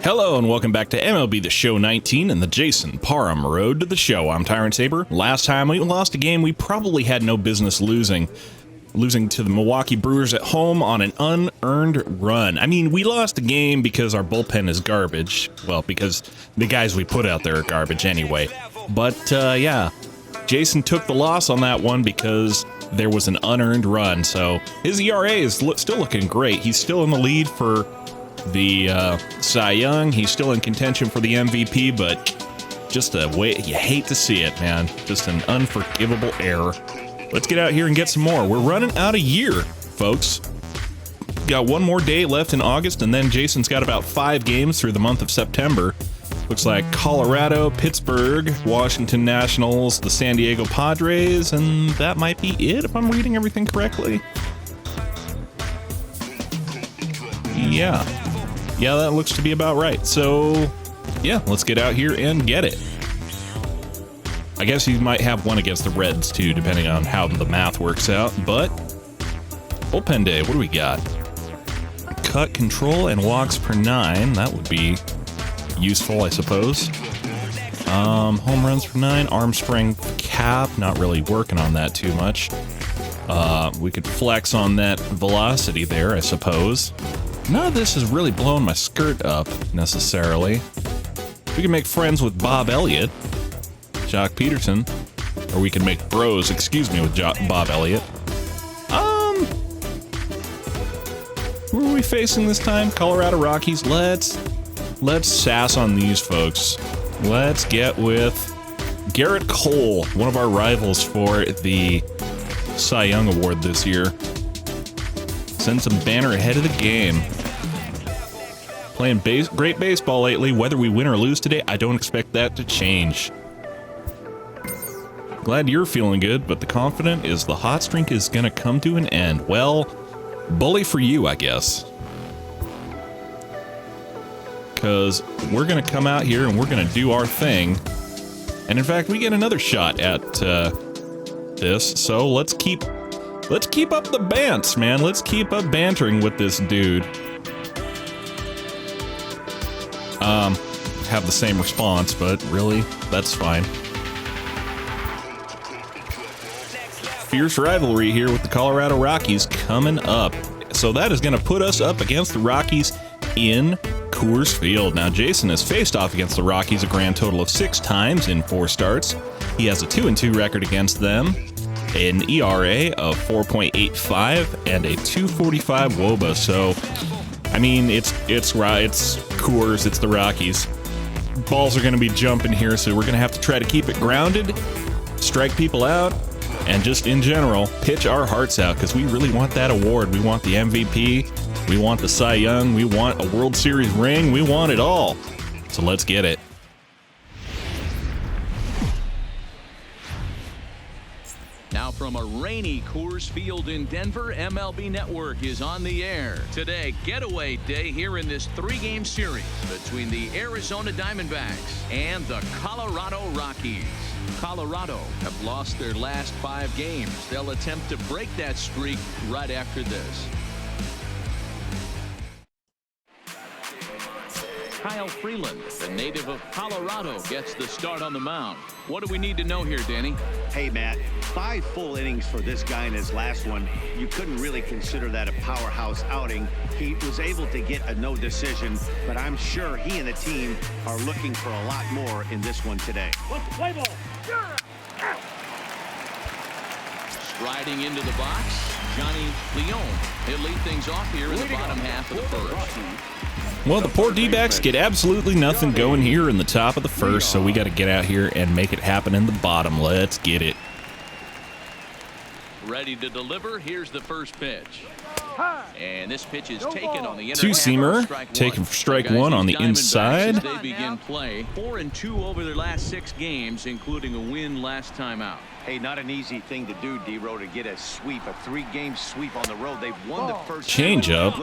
Hello and welcome back to MLB The Show 19 and the Jason Parham Road to the Show. I'm TYRANT Saber. Last time we lost a game we probably had no business losing to the Milwaukee Brewers at home on an unearned run. I mean, we lost a game because our bullpen is garbage. Well, because the guys we put out there are garbage anyway. But yeah, Jason took the loss on that one because there was an unearned run. So his ERA is still looking great. He's still in the lead for the Cy Young. He's still in contention for the MVP, but just a way you hate to see it, man. Just an unforgivable error. Let's get out here and get some more. We're running out of year, folks. Got one more day left in August, and then Jason's got about 5 games through the month of September. Looks like Colorado, Pittsburgh, Washington Nationals, the San Diego Padres, and that might be it if I'm reading everything correctly. Yeah, that looks to be about right. So, yeah, let's get out here and get it. I guess you might have one against the Reds, too, depending on how the math works out. But, bullpen day, what do we got? Cut, control, and walks per 9. That would be useful, I suppose. Home runs per 9. Arm strength cap. Not really working on that too much. We could flex on that velocity there, I suppose. None of this is really blowing my skirt up, necessarily. We can make friends with Bob Elliott, Jock Peterson, or we can make bros, with Bob Elliott. Who are we facing this time? Colorado Rockies. Let's sass on these folks. Let's get with Garrett Cole, one of our rivals for the Cy Young Award this year. Send some banner ahead of the game. Playing great baseball lately. Whether we win or lose today, I don't expect that to change. Glad you're feeling good, but the confident is the hot streak is going to come to an end. Well, bully for you, I guess. Because we're going to come out here and we're going to do our thing. And in fact, we get another shot at this. So let's keep up the bants, man. Let's keep up bantering with this dude. Have the same response, but really, that's fine. Fierce rivalry here with the Colorado Rockies coming up. So that is going to put us up against the Rockies in Coors Field. Now, Jason has faced off against the Rockies a grand total of 6 times in 4 starts. He has a 2-2 record against them, an ERA of 4.85, and a 2.45 WOBA. So, I mean, it's Coors, it's the Rockies. Balls are going to be jumping here, so we're going to have to try to keep it grounded, strike people out, and just in general, pitch our hearts out, because we really want that award. We want the MVP, we want the Cy Young, we want a World Series ring, we want it all. So let's get it. Now from a rainy Coors Field in Denver, MLB Network is on the air. Today, getaway day here in this 3-game series between the Arizona Diamondbacks and the Colorado Rockies. Colorado have lost their last 5 games. They'll attempt to break that streak right after this. Kyle Freeland, the native of Colorado, gets the start on the mound. What do we need to know here, Danny? Hey, Matt, 5 full innings for this guy in his last one. You couldn't really consider that a powerhouse outing. He was able to get a no decision, but I'm sure he and the team are looking for a lot more in this one today. Play ball. Striding into the box, Johnny Leone. He'll lead things off here in the bottom half of the first. Well, the poor D-backs get absolutely nothing going here in the top of the first, so we got to get out here and make it happen in the bottom. Let's get it. Ready to deliver. Here's the first pitch. And this pitch is taken on the inner Two-seamer, taken for strike 1 on the inside. They begin play 4-2 over their last 6 games, including a win last time out. Hey, not an easy thing to do, D-Row, to get a sweep, a 3-game sweep on the road. They've won the first change up,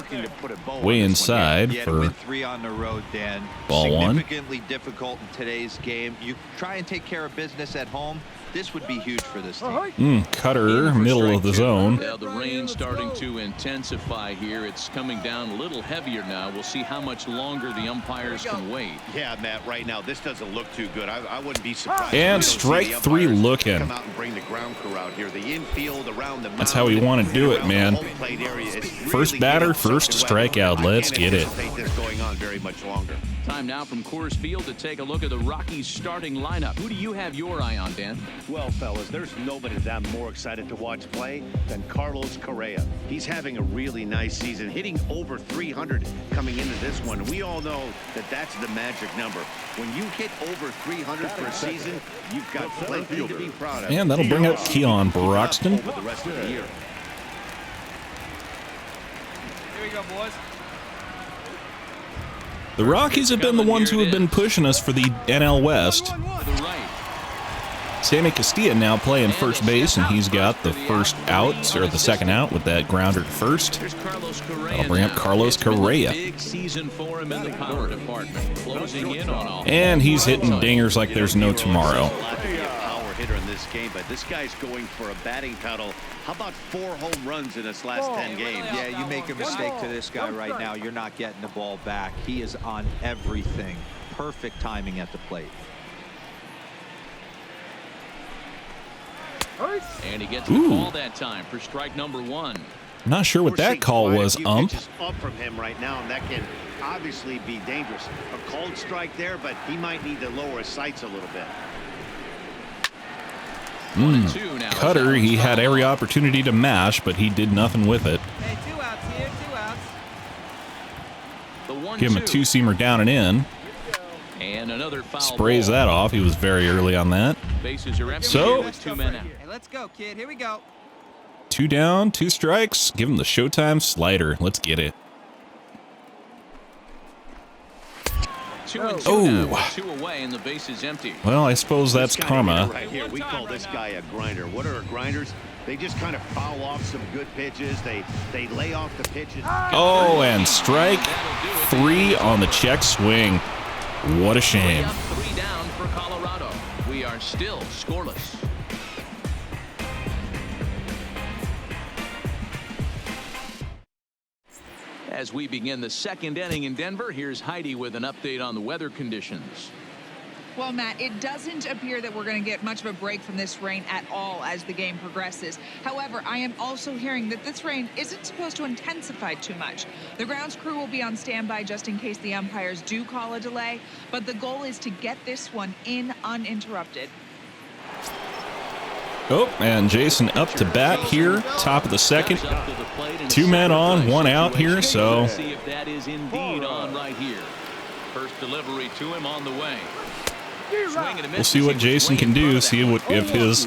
way inside for 3 on the road, Dan. Ball 1. Significantly difficult in today's game. You try and take care of business at home, This would be huge for this team. Cutter, middle of the zone. Yeah, the rain starting to intensify here. It's coming down a little heavier now. We'll see how much longer the umpires can wait. Yeah, Matt, right now this doesn't look too good. I wouldn't be surprised. And strike three looking. Come out and bring the ground crew out here. The infield around the That's how we want to do it, man. First batter, first strikeout. Let's get it. This going on very much longer. Time now from Coors Field to take a look at the Rockies starting lineup. Who do you have your eye on, Dan? Well, fellas, there's nobody that I'm more excited to watch play than Carlos Correa. He's having a really nice season, hitting over 300 coming into this one. We all know that that's the magic number. When you hit over 300 per season, you've got plenty to be proud of. And that'll bring up Keon Broxton. For the rest of the year. Here we go, boys. The Rockies have been the ones who have been pushing us for the NL West. Sammy Castilla now playing first base, and he's got the first out, or the second out, with that grounder to first. That'll bring up Carlos Correa. Big season for him in the power department, closing in on all. And he's hitting dingers like there's no tomorrow. Hitter in this game, but this guy's going for a batting title. How about 4 home runs in his last 10 games? Yeah, you make a mistake to this guy right now, you're not getting the ball back. He is on everything. Perfect timing at the plate. And he gets the call that time for strike number 1. Not sure what that call was, ump. Up from him right now, and that can obviously be dangerous. A cold strike there, but he might need to lower his sights a little bit. Cutter, he had every opportunity to mash, but he did nothing with it. Hey, 2 outs here, 2 outs. The Give him a 2-seamer down and in. And another foul Sprays ball. that off. He was very early on that. Bases are empty So- with 2 men out. Hey, let's go, kid. Here we go. 2 down, 2 strikes. Give him the Showtime slider. Let's get it. 2 and 2 Oh. now, with 2 away and the base is empty. Well, I suppose that's This kind of karma. hitter right here, we call this guy a grinder. What are grinders? They just kind of foul off some good pitches. They lay off the pitches. Oh, and strike 3 on the check swing. What a 3 shame. up, 3 down for Colorado. We are still scoreless. As we begin the second inning in Denver, here's Heidi with an update on the weather conditions. Well, Matt, it doesn't appear that we're going to get much of a break from this rain at all as the game progresses. However, I am also hearing that this rain isn't supposed to intensify too much. The grounds crew will be on standby just in case the umpires do call a delay, but the goal is to get this one in uninterrupted. Oh, and Jason up to bat here, top of the second. 2 men on, 1 out here, so Let's see if that is indeed on right here. First delivery to him on the way. we'll see what Jason can do, see what if his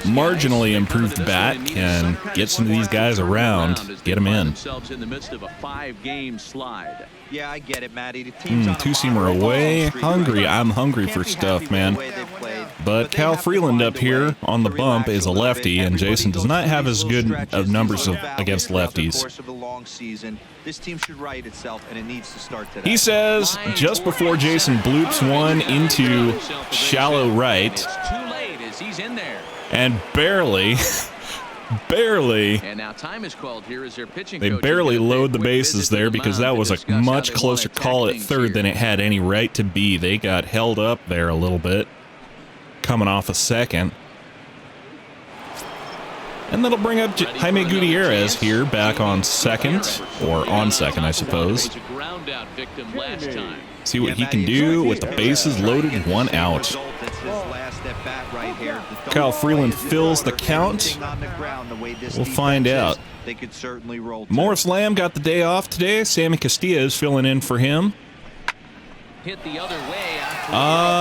marginally improved bat can get some of these guys around, get them in. In the midst of a 5-game slide. Yeah, I get it, Matty. The team's on a 2-seamer moderate away. streak. Hungry. I'm hungry Can't for be stuff, happy with man. the way they played, But they Cal have to Freeland find up a way here on the to bump relax is a little bit. lefty, and Everybody Jason does goes not through have these as little good stretches of numbers throughout the against course lefties. of the long season. This team should right itself, and it needs to start today. He says just before Jason bloops one into shallow right, It's too late as he's in there. and barely And now time is called here as their pitching they coach is barely gonna load take the a quick bases visit to there the because mound that to was a discuss how much they closer wanna call attack at things third here. than it had any right to be. They got held up there a little bit, coming off a second. And that'll bring up Jaime Gutierrez here back on second, or on second, I suppose. He's a ground out victim last time. See what he can do with the bases loaded, 1 out. Kyle Freeland fills the count. We'll find out. Morris Lamb got the day off today. Sammy Castilla is filling in for him. Hit the other way.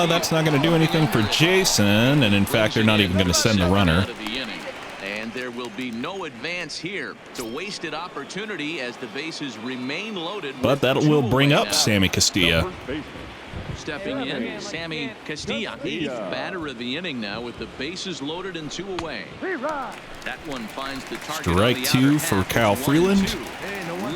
That's not going to do anything for Jason, and in fact, they're not even going to send the runner. And there will be no advance here. It's a wasted opportunity as the bases remain loaded. But that will bring up Sammy Castilla. Stepping in, Sammy Castilla, 8th batter of the inning now with the bases loaded and 2 away. That one finds the target. Strike 2 for Kyle Freeland.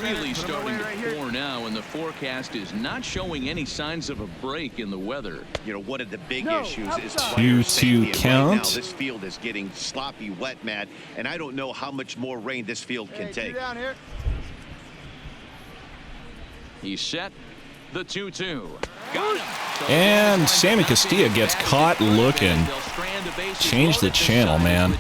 Really starting to pour now, and the forecast is not showing any signs of a break in the weather. You know, one of the big issues is 2-2 count. Right now, this field is getting sloppy, wet, Matt, and I don't know how much more rain this field can take. He's set. The 2-2. Got him. And Sammy Castilla gets caught looking. Change the channel, man.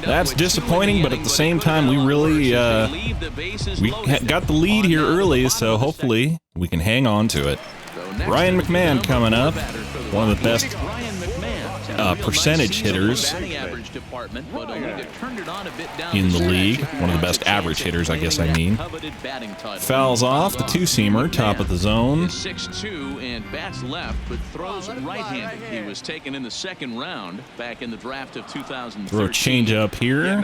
That's disappointing, but at the same time, we really got the lead here early, so hopefully we can hang on to it. Ryan McMahon coming up, one of the best percentage hitters in the league. One of the best average hitters, I guess I mean. Fouls off, the 2-seamer, top of the zone. 6'2" and bats left, but throws right-handed. He was taken in the 2nd round back in the draft of 2013. Throw a change up here.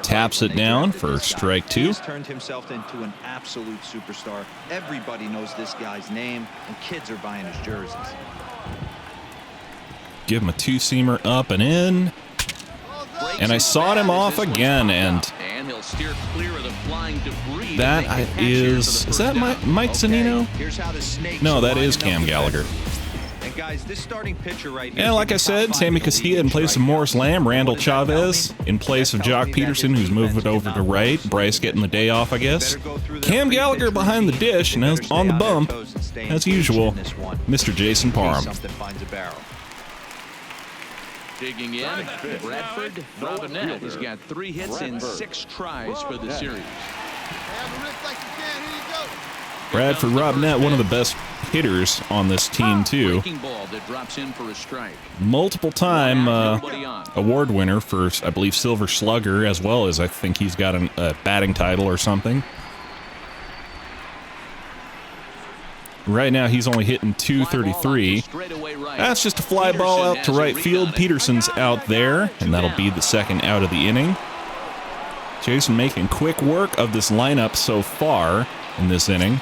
Taps it down for strike 2. He's turned himself into an absolute superstar. Everybody knows this guy's name, and kids are buying his jerseys. Give him a 2-seamer up and in. And I sawed him off again, and he'll steer clear of the flying debris. That is that Mike Zunino? No, that is Cam Gallagher. And guys, this starting pitcher right here. And like I said, Sammy Castilla in place of Morris Lamb, Randall Chavez in place of Jock Peterson, who's moving over to right. Bryce getting the day off, I guess. Cam Gallagher behind the dish and on the bump, as usual, Mr. Jason Parham. Digging in, Bradford Robinette. He's got 3 hits in 6 tries for the series. Bradford Robinette, one of the best hitters on this team, too. Ball that drops in for a strike. Multiple-time award winner for, I believe, Silver Slugger, as well as I think he's got a batting title or something. Right now, he's only hitting .233. That's just a fly ball out to right field. Peterson's out there, and that'll be the 2nd out of the inning. Jason making quick work of this lineup so far in this inning.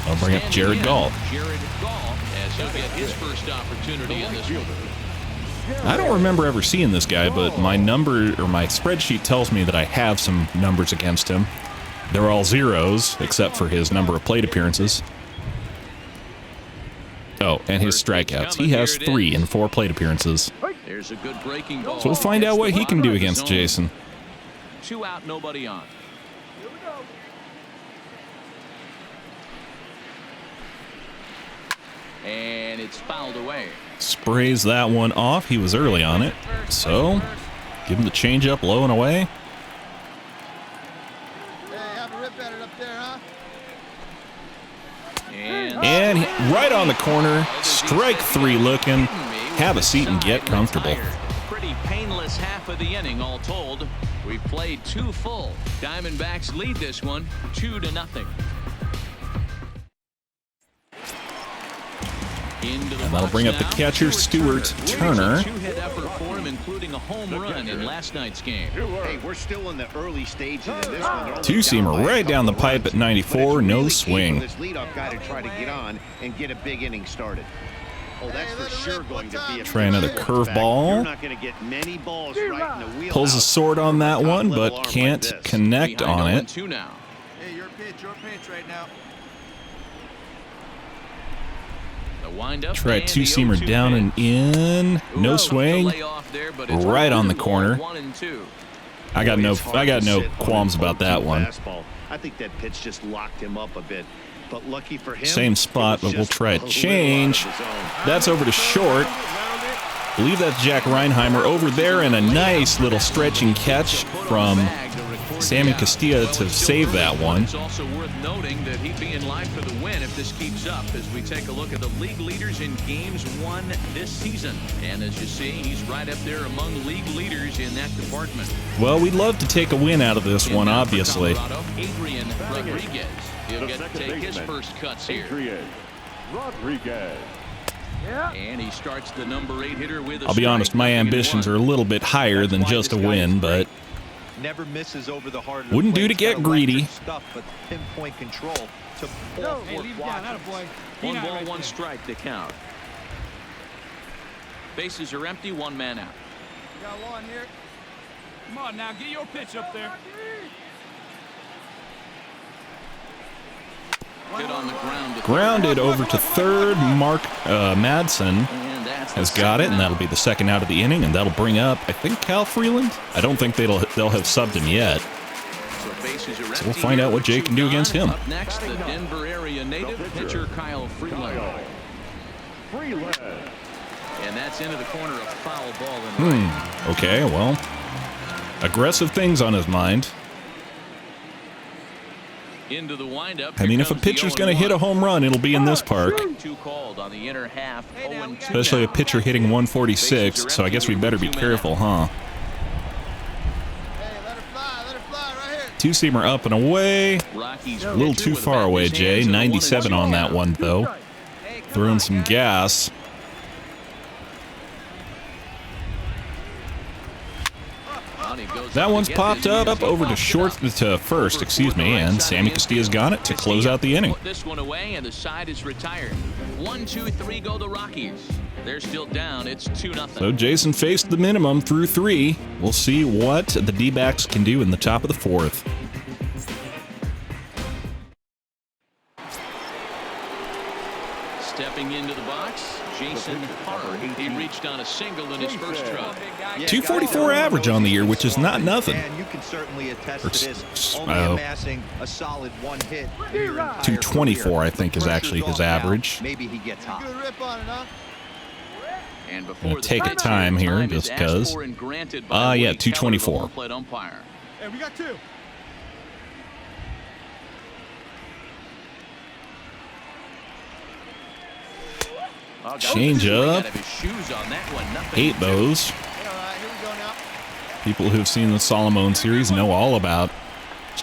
I'll bring up Jared Gall. As he'll get his first opportunity in this one. I don't remember ever seeing this guy, but my spreadsheet tells me that I have some numbers against him. They're all zeros, except for his number of plate appearances. Oh, and his strikeouts. He has 3 in 4 plate appearances. There's a good breaking ball. So we'll find out what he can do against Jason. 2 out, nobody on. And it's fouled away. Sprays that one off. He was early on it. So, give him the changeup low and away. And right on the corner, strike 3 looking. Have a seat and get comfortable. Pretty painless half of the inning, all told. We've played 2 full. Diamondbacks lead this one 2-0. And that'll bring up the catcher, Stuart Turner. 2-hit effort for him, including a home run in last night's game. Hey, we're still in the early stages in this one. 2-seamer right down the pipe at 94, no swing. This leadoff guy to try to get on and get a big inning started. Oh, that's for sure going to be a try another curveball. You're not going to get many balls right in the wheelhouse. Pulls a sword on that one, but can't connect on it. Hey, your pitch right now. Try a 2-seamer down and in. No swing. Right on the corner. I got no qualms about that one. I think that pitch just locked him up a bit. But lucky for him, same spot, but we'll try a change. That's over to short. I believe that's Jack Reinheimer over there, and a nice little stretching catch from Sammy Castilla to save that one. It's also worth noting that he'd be in line for the win if this keeps up as we take a look at the league leaders in games won this season. And as you see, he's right up there among league leaders in that department. Well, we'd love to take a win out of this one, obviously. Adrian Rodriguez. He'll get to take his first cuts here. Rodriguez. And he starts the number 8 hitter with a I'll be honest, my ambitions are a little bit higher than just a win, but never misses over the hard wouldn't do to get greedy. Stuff, but pinpoint control. to ball four quadrants. 1 ball, 1 strike to count. Bases are empty, 1 man out. Got one here. Come on now, get your pitch up there. Hit on the ground. Grounded over to third. Mark Madsen has got it, and that'll be the second out of the inning, and that'll bring up, I think, Cal Freeland. I don't think they'll have subbed him yet. So we'll find out what Jay can do against him. Up next, the Denver area native pitcher Kyle Freeland. And that's into the corner, a foul ball in right. Okay, well, aggressive things on his mind. Into the windup. I mean, if a pitcher's going to hit a home run, it'll be in this park. 2 called on the inner half. Especially a pitcher hitting 146, so I guess we better be careful, huh? Hey, let her fly right here. Two-seamer up and away. A little too far away, Jay. 97 on that one, though. Throwing some gas. That one's popped up over to first, excuse me, and Sammy Castilla's got it to close out the inning. This one away, and the side is retired. 1, 2, 3 go the Rockies. They're still down. It's 2-0. So Jason faced the minimum through 3. We'll see what the D-backs can do in the top of the 4th. Stepping into the box, Jason Parham. He reached on a single in his first throw. 244 average on the year, which is not nothing. And you can certainly attest to this. Only amassing a solid 1 hit. 224, I think, is actually his average. Maybe he gets hot. Good rip on it, huh? And I'm going to take a time here just because. Yeah, 224. Hey, we got 2. Change up. Hate those. People who've seen the Solomon series know all about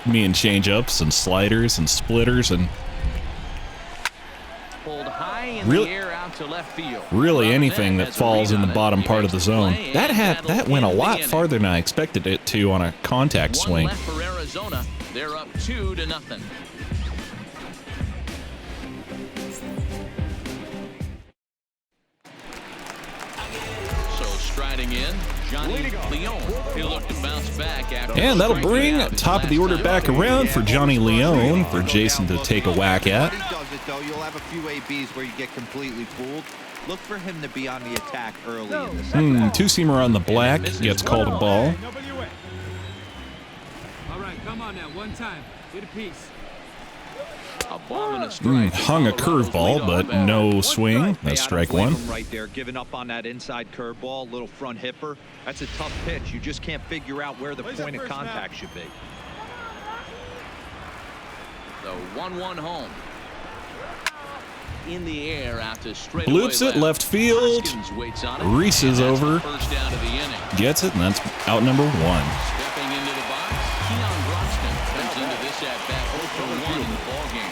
me and change-ups and sliders and splitters and really anything that falls in the bottom part of the zone. That went a lot farther than I expected it to on a contact swing. For Arizona, they're up 2-0. Striding in, Johnny Leone. He'll look to bounce back after. And that'll bring top of the order back around for Johnny Leone for Jason to take a whack at. When he does it, though, you'll have a few ABs where you get completely fooled. Look for him to be on the attack early in the second. Two-seamer on the black gets called a ball. All right, come on now, one time. Get a piece. A ball and a strike. Hung a curveball, but no swing. That's strike 1. Right there, giving up on that inside curveball, little front hipper. That's a tough pitch. You just can't figure out where the point of contact should be. The 1-1 home. In the air out to straight. Bloops it left field. Reese is over. First out of the inning. Gets it, and that's out number 1. Stepping into the box, Keon Broxton comes into this at-bat 0-1 in the ballgame.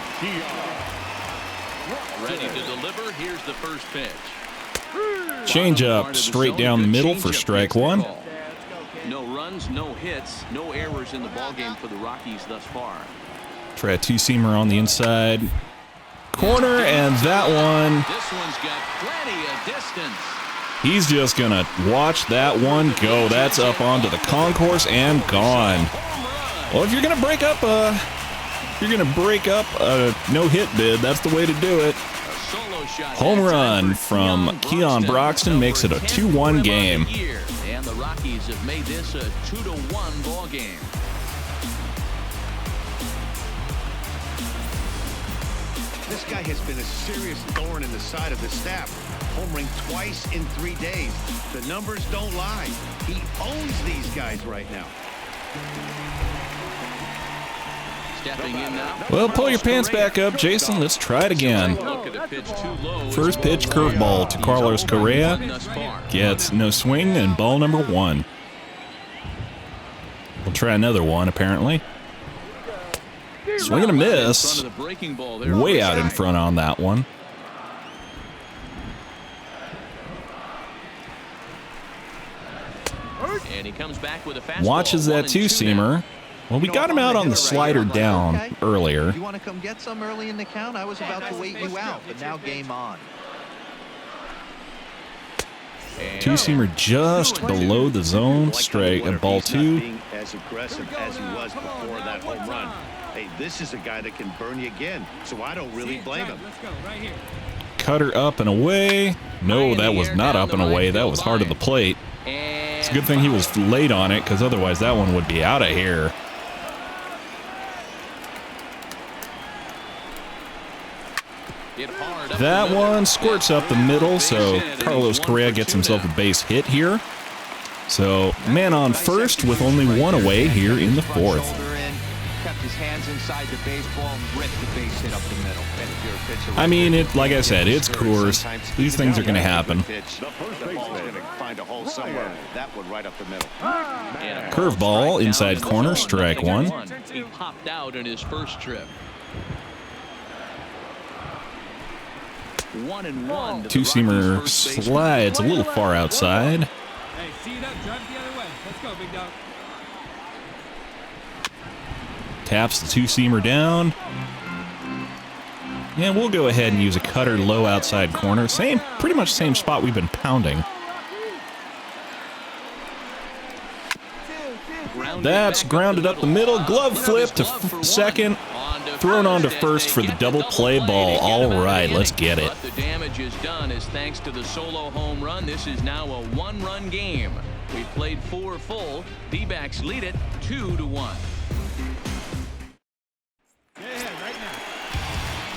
Ready to deliver. Here's the first pitch. Change up straight down the middle for strike 1. No runs, no hits, no errors in the ballgame for the Rockies thus far. Try a two-seamer on the inside corner, and that one. This one's got plenty of distance. He's just gonna watch that one go. That's up onto the concourse and gone. Well, if you're gonna break up a no-hit bid, that's the way to do it. Home run from Keon Broxton makes it a 2-1 game. And the Rockies have made this a 2-1 ball game. This guy has been a serious thorn in the side of the staff. Homering twice in 3 days. The numbers don't lie. He owns these guys right now. Stepping in now. Well, pull your pants back up, Jason. Let's try it again. First pitch curveball to Carlos Correa. Gets no swing and ball number 1. We'll try another one, apparently. Swing and a miss. Way out in front on that one. And he comes back with a fastball. Watches that two-seamer. Well, we got him out on the slider down earlier. You want to come get some early in the count? I was about to wait you out, but now game on. Two-seamer just below the zone, strike at ball 2. Being as aggressive as he was before that home run. Hey, this is a guy that can burn you again, so I don't really blame him. Let's go right here. Cutter up and away. No, that was not up and away. That was hard at the plate. It's a good thing he was late on it, because otherwise that one would be out of here. That one squirts up the middle, so Carlos Correa gets himself a base hit here. So, man on first with only one away here in the 4th. Kept his hands inside the baseball and ripped the base hit up the middle. I mean, like I said, it's Coors. These things are going to happen. Curveball, inside corner, strike 1. He popped out in his first trip. 1-1. Two-seamer slides a little far outside. Hey, see it up, drive it the other way. Let's go, big dog. Taps the two-seamer down. And we'll go ahead and use a cutter low outside corner. Pretty much same spot we've been pounding. That's grounded up the middle. Glove flip to second. Thrown on to first for the double play ball. All right, let's get it. The damage is done as thanks to the solo home run. This is now a 1-run game. We played 4 full. D-backs lead it 2-1.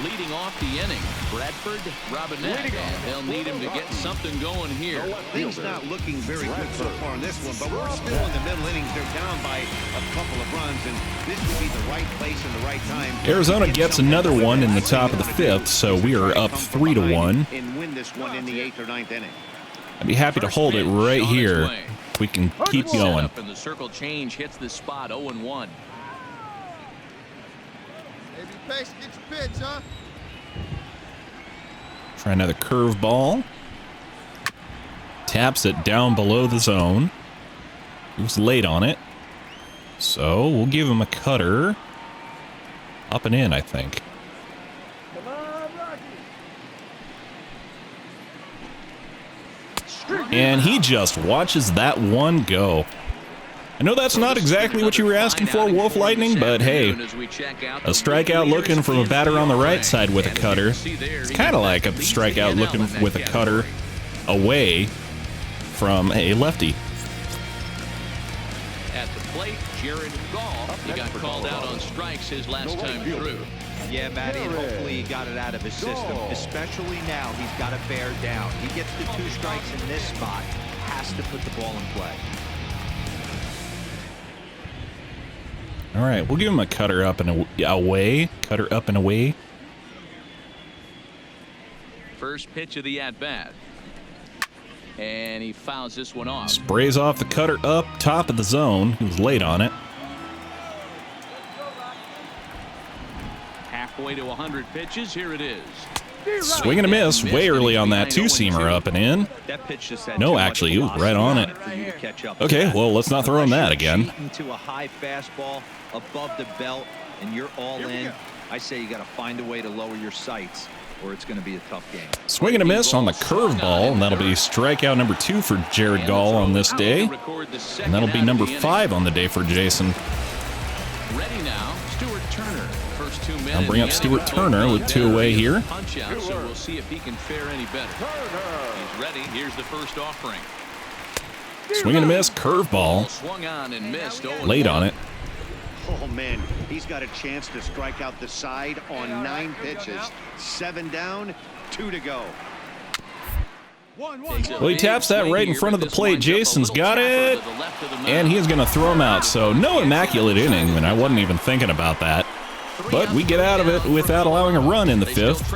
Leading off the inning, Bradford, Robinette, and they'll need him to get something going here. Things not looking very good so far in this one, but we're still in the middle innings. They're down by a couple of runs, and this would be the right place and the right time. Arizona gets another one in the top of the 5th, so we are up 3-1. And win this one in the 8th or 9th inning. I'd be happy to hold it right here. We can keep going. And the circle change hits the spot 0-1. Pace, get your pitch, huh? Try another curveball. Taps it down below the zone. He was late on it. So we'll give him a cutter. Up and in, I think. Come on, Rocky. And he just watches that one go. I know that's not exactly what you were asking for, Wolf Lightning, but hey, a strikeout looking from a batter on the right side with a cutter. It's kind of like a strikeout looking with a cutter away from a lefty. At the plate, Jared Gall. He got called out on strikes his last time through. Yeah, Matty, and hopefully he got it out of his system. Especially now, he's got to bear down. He gets the 2 strikes in this spot, has to put the ball in play. All right, we'll give him a cutter up and away. Cutter up and away. First pitch of the at-bat. And he fouls this one off. Sprays off the cutter up top of the zone. He was late on it. Halfway to 100 pitches. Here it is. Swing and a miss way early on that two-seamer up and in. That pitch just had No, actually, he was right on it. Okay, well, let's not throw him that again. To a high fastball above the belt, and you're all in. I say you got to find a way to lower your sights, or it's going to be a tough game. Swing and a miss on the curveball, and that'll be strikeout number 2 for Jared Gall on this day. And that'll be number 5 on the day for Jason. Ready now, Stuart Turner. First 2 minutes. I'll bring up Stuart Turner with 2 away here. Punch out, so we'll see if he can fare any better. He's ready. Here's the first offering. Swing and a miss, curveball. Swung on and missed. Late on it. Oh, man, he's got a chance to strike out the side on 9 pitches. 7 down, 2 to go. Well, he taps that right in front of the plate. Jason's got it. And he's going to throw him out. So no immaculate inning, and I wasn't even thinking about that. But we get out of it without allowing a run in the 5th.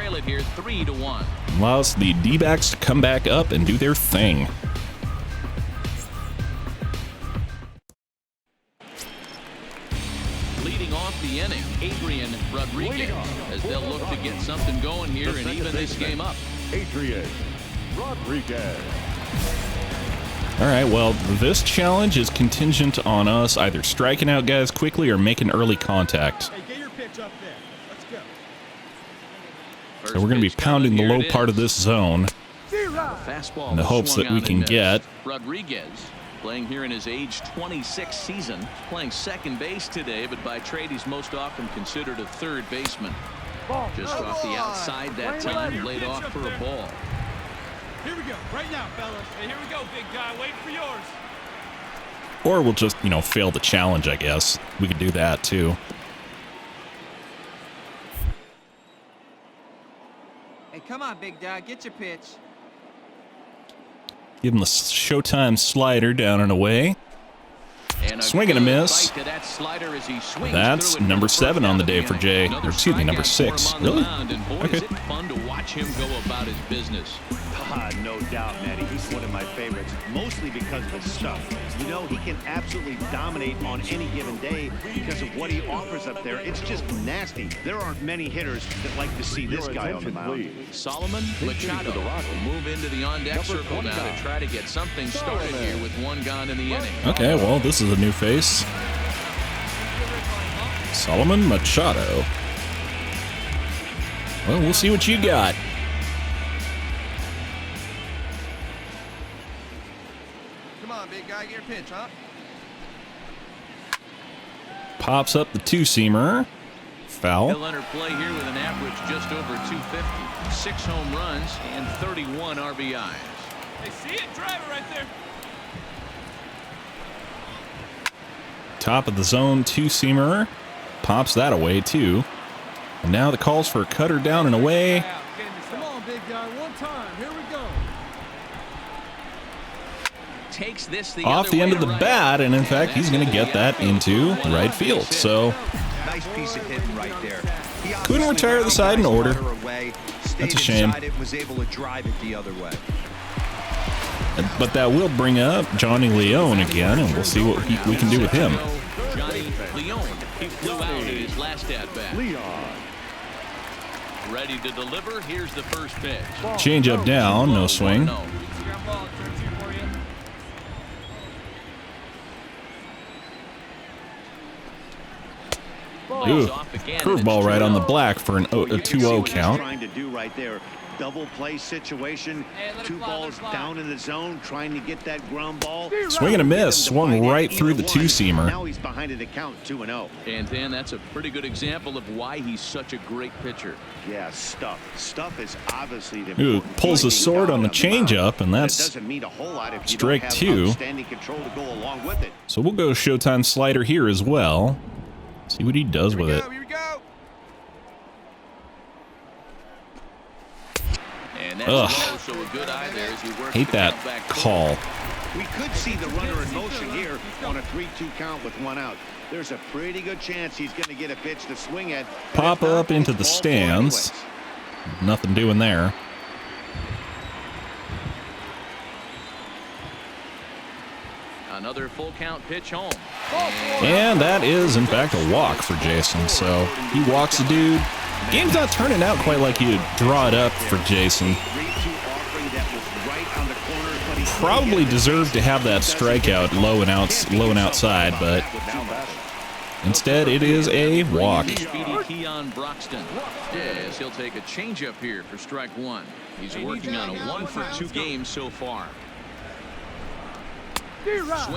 Allows the D-backs to come back up and do their thing. Leading off the inning, Adrian Rodriguez, as they'll look to get something going here and even this game up. Adrian Rodriguez. All right, well, this challenge is contingent on us either striking out guys quickly or making early contact. Hey, get your pitch up there. Let's go. So we're going to be pounding the low part of this zone Fastball in the hopes that we can get. Rodriguez, playing here in his age 26 season, playing second base today, but by trade he's most often considered a third baseman. Just off the outside that time, laid off for a ball. Here we go, right now, fellas. Hey, here we go, big guy. Waiting for yours. Or we'll just, you know, fail the challenge, I guess. We could do that, too. Hey, come on, big dog. Get your pitch. Give him the Showtime slider down and away. Swing and a miss. That's number 7 on the day for Jay. Or excuse me, number 6. Really? Okay. Is it fun to watch him go about his business? No doubt, Matty. He's one of my favorites, mostly because of his stuff. You know, he can absolutely dominate on any given day because of what he offers up there. It's just nasty. There aren't many hitters that like to see this guy on the mound. Solomon Machado will move into the on-deck circle now to try to get something started here with one gone in the inning. Okay, well, this is a new face. Solomon Machado. Well, we'll see what you got. Come on, big guy, get your pitch, huh? Pops up the two-seamer. Foul. He'll enter play here with an average just over 250, 6 home runs, and 31 RBIs. Hey, see it? Drive it right there. Top of the zone, two-seamer. Pops that away, too. And now the calls for a cutter down and away. Come on, big guy, one time. Here we go. Takes this Off the end of the bat, and in fact, he's going to get that into right field. So, Nice piece of hitting right there. couldn't retire the side in order. That's a shame. Was able to drive it the other way. But that will bring up Johnny Leone again, and we'll see what we can do with him. Johnny Leone, he flew out in his last at-bat. Ready to deliver. Here's the first pitch. Change up down, no swing. Ooh, curveball right on the black for a 2-0 count. Trying to do right there. Double play situation. 2 balls down in the zone, trying to get that ground ball. Swing and a miss, swung right through the two-seamer. Now he's behind it to count 2-0. And Dan, that's a pretty good example of why he's such a great pitcher. Yeah, stuff. Stuff is obviously the Ooh, pulls the sword on the changeup, and that's doesn't mean a whole lot if you strike don't have 2. outstanding control to go along with it. So we'll go Showtime slider here as well. See what he does with it. Here we go. And that's Ugh. also a good eye there as he works Hate the that count back call. We could see the runner in motion here on a 3-2 count with 1 out. There's a pretty good chance he's going to get a pitch to swing at. Pop up into the stands. Nothing doing there. Another full count pitch home. And that is, in fact, a walk for Jason. So he walks the dude. Game's not turning out quite like you'd draw it up for Jason. Probably deserved to have that strikeout low and outside, but instead it is a walk. Speedy Keon Broxton. Yes, he'll take a changeup here for strike 1. He's working on a 1-for-2 game so far.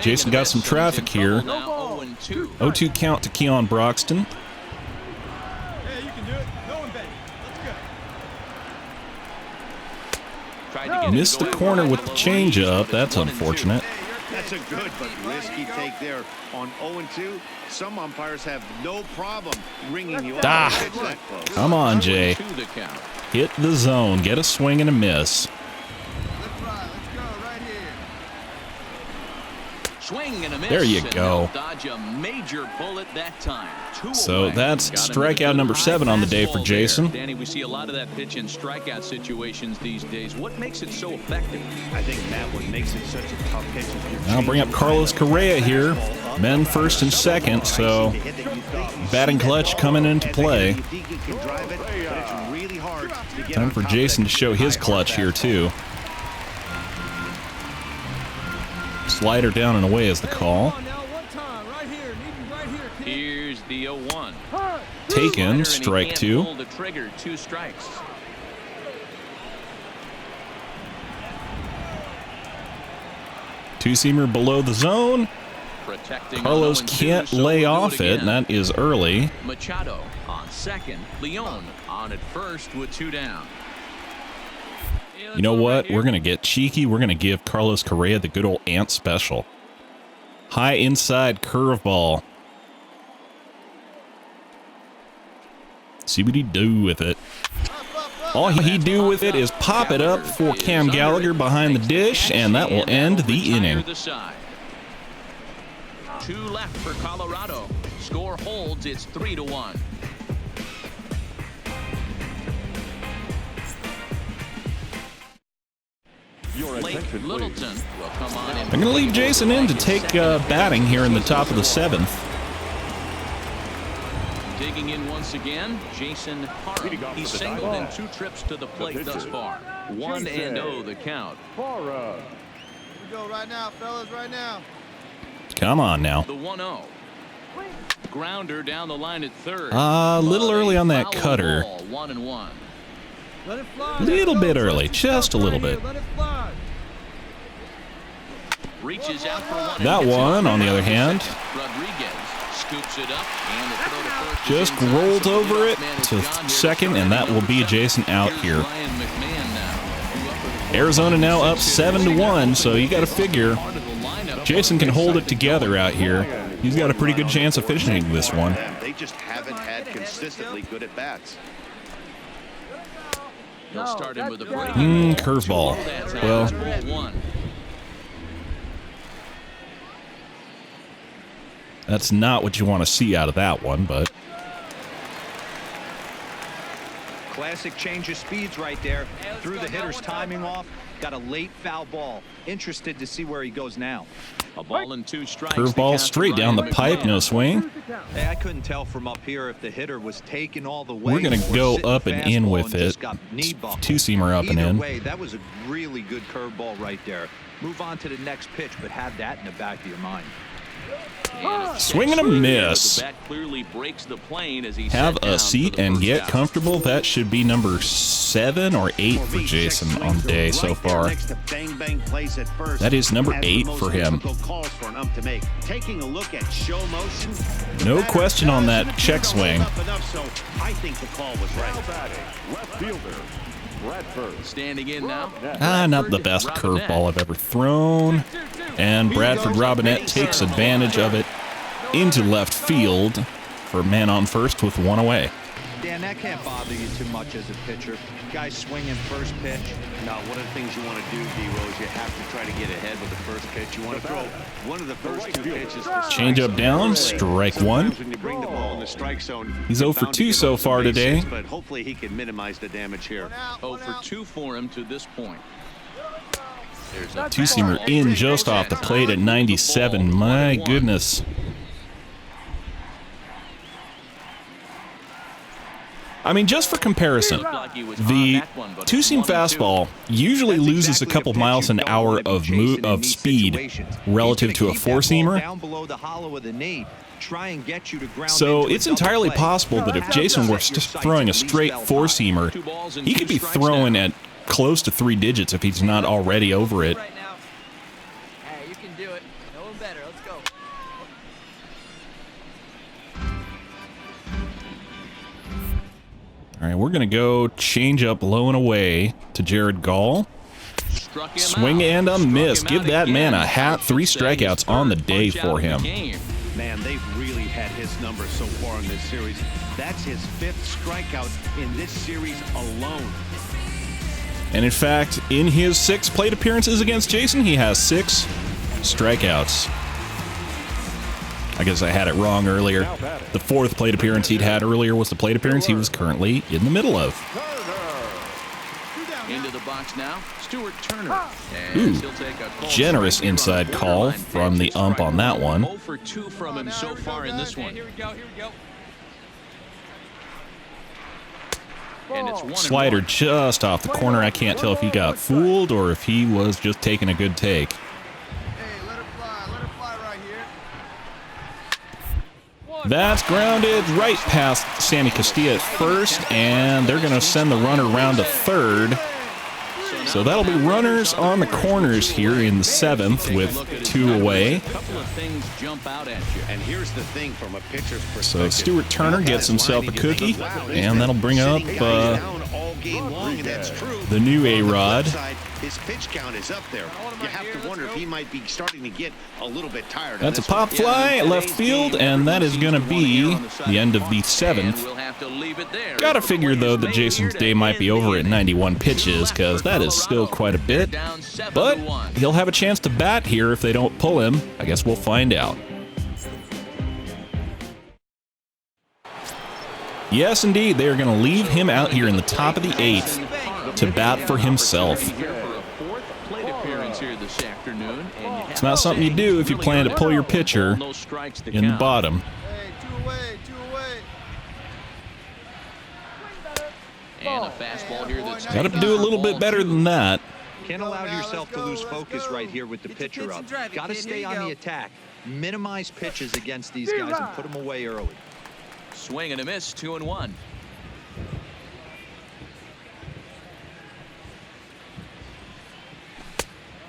Jason got some traffic here. 0-2 count to Keon Broxton. Hey, you can do it. No one, baby. Let's go. Missed the corner with the changeup. That's unfortunate. That's a good but risky take there on 0-2. Some umpires have no problem ringing you up. Ah, come on, Jay. Hit the zone. Get a swing and a miss. Let's ride. Let's go right here. Swing and a miss. There you and go. they'll dodge a major bullet that time. 2 So away. that's Got him strikeout in a number good 7 on the day for fastball Jason. there. Danny, we see a lot of that pitch in strikeout situations these days. What makes it so effective? I think, Matt, what makes it such a tough pitch is you're I'll bring up Carlos Correa here. Men first and second, so batting clutch coming into play. Time for Jason to show his clutch here, too. Slider down and away is the call. Here's the 0-1. Taken, strike two. Pull the trigger, 2 strikes. Two-seamer below the zone. Protecting Carlos on 0-2, can't so lay we'll do off it, and that is early. Machado on second. Leon on at first with 2 down. You know what? We're going to get cheeky. We're going to give Carlos Correa the good old ant special. High inside curveball. See what he do with it. All he do with it is pop it up for Cam Gallagher behind the dish, and that will end the inning. 2 left for Colorado. Score holds. It's 3-1. Blake Littleton will come on in. I'm going to leave Jason in to take batting here in the top of the 7th. Digging in once again, Jason Parham. He's singled in 2 trips to the plate thus far. 1-0 the count. Here we go right now, fellas, right now. Come on now. The 1-0. Grounder down the line at third. A little early on that cutter. 1-1. Let it fly. Little bit early, just a little bit. Let it fly. Reaches out for one. That one, on the other hand, Rodriguez scoops it up and the throw to first. just rolled over it to second, and that will be Jason out here. Arizona now up 7-1, so you got to figure Jason can hold it together out here. He's got a pretty good chance of finishing this one. They just haven't had consistently good at bats. He'll start him with a break. Curveball. Well, that's not what you want to see out of that one, but Classic change of speeds right there. Threw the hitter's timing off. Got a late foul ball. Interested to see where he goes now. A ball and 2 strikes. curveball straight down the pipe, no swing. Hey, I couldn't tell from up here if the hitter was taken all the way. We're going to go up and in with it. Two-seamer up and in. Way, that was a really good curveball right there. Move on to the next pitch, but have that in the back of your mind. Swing and a miss. The bat clearly breaks the plane as he Have a seat and get comfortable. That should be number 7 or 8 for Jason on the day so far. That is number 8 for him. No question on that check swing. I think the call was right. Left fielder, Bradford. Standing in now. Not the best curveball I've ever thrown. And Bradford Robinette takes advantage of it into left field for man on first with 1 away. Dan, that can't bother you too much as a pitcher. Guy swinging first pitch. No, one of the things you want to do, D-Rose, you have to try to get ahead with the first pitch. You want to throw one of the first 2 pitches. Change up down, strike 1. When you bring the ball in the strike zone, He's 0 for 2 so far today. But hopefully he can minimize the damage here. 0 for 2 for him to this point. There's a Two-seamer in just off the plate at 97. My goodness. I mean, just for comparison, the two-seam fastball usually loses a couple miles an hour of speed relative to a four-seamer. So it's entirely possible that if Jason were throwing a straight four-seamer, he could be throwing at close to 3 digits if he's not already over it. Hey, you can do it. No one better. Let's go. All right, we're going to go change up low and away to Jared Gall. Swing and a miss. Give that man a hat. 3 strikeouts on the day for him. Man, they've really had his number so far in this series. That's his 5th strikeout in this series alone. And in fact, in his 6 plate appearances against Jason, he has 6 strikeouts. I guess I had it wrong earlier. The 4th plate appearance he'd had earlier was the plate appearance he was currently in the middle of. Into the box now, Stuart Turner. Ooh, generous inside call from the ump on that one. 0 for 2 from him so far in this one. Here we go. Here we go. And it's 1-1. Slider just off the corner. I can't tell if he got fooled or if he was just taking a good take. Hey, let it That's grounded right past Sammy Castilla at first, and they're going to send the runner around to third. So that'll be runners on the corners here in the 7th with 2 away. And here's the thing from a pitcher's perspective. So Stuart Turner gets himself a cookie, and that'll bring up the new A-Rod. His pitch count is up there. You have to wonder if he might be starting to get a little bit tired. That's a pop fly at left field, and that is going to be the end of the 7th. Gotta figure, though, that Jason's day might be over at 91 pitches, because that is still quite a bit. But he'll have a chance to bat here if they don't pull him. I guess we'll find out. Yes, indeed, they are going to leave him out here in the top of the 8th to bat for himself. It's not something you do if you plan to pull your pitcher in the bottom. Hey, two away. And a fastball here that's Got to do a little bit better than that. Can't allow yourself to lose focus right here with the pitcher up. Got to stay on the attack. Minimize pitches against these guys and put them away early. swing and a miss, 2-1.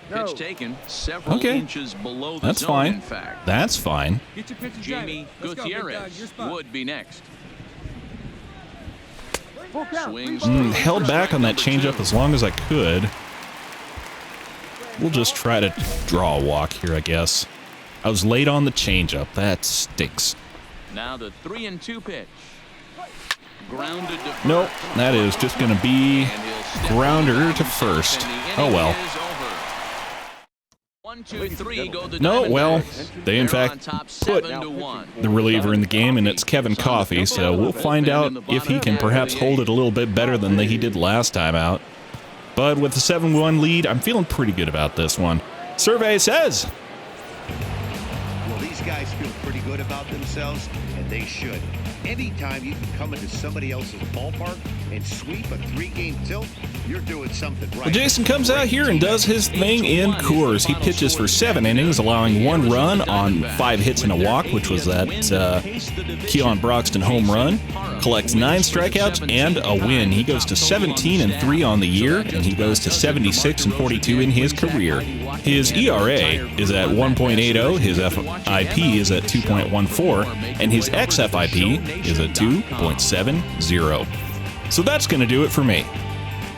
Pitch taken several inches below the zone, fine. in fact. That's fine. Jamie Gutierrez would be next. Swings held back on that changeup as long as I could. We'll just try to draw a walk here, I guess. I was late on the changeup. That stinks. Now the 3-2 pitch. Grounded to first. Nope, that is just going to be grounder to first. Oh well. 1, 2, 3 go the No, well, Diamondbacks. they in They're fact on top put 7-1. the reliever in the game, and it's Kevin Coffey, so we'll find out if he can perhaps hold it a little bit better than he did last time out. But with the 7-1 lead, I'm feeling pretty good about this one. Survey says. Well, these guys feel pretty good about themselves, and they should. Anytime you can come into somebody else's ballpark and sweep a 3-game tilt, you're doing something right. Well, Jason comes out here and does his thing in Coors. He pitches for 7 innings, allowing 1 run on 5 hits and a walk, which was that Keon Broxton home run. Collects 9 strikeouts and a win. He goes to 17-3 on the year, and he goes to 76-42 in his career. His ERA is at 1.80, his FIP is at 2.14, and his xFIP is at 2.70. So that's going to do it for me.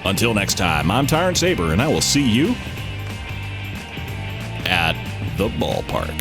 Until next time, I'm Tyrant Saber, and I will see you at the ballpark.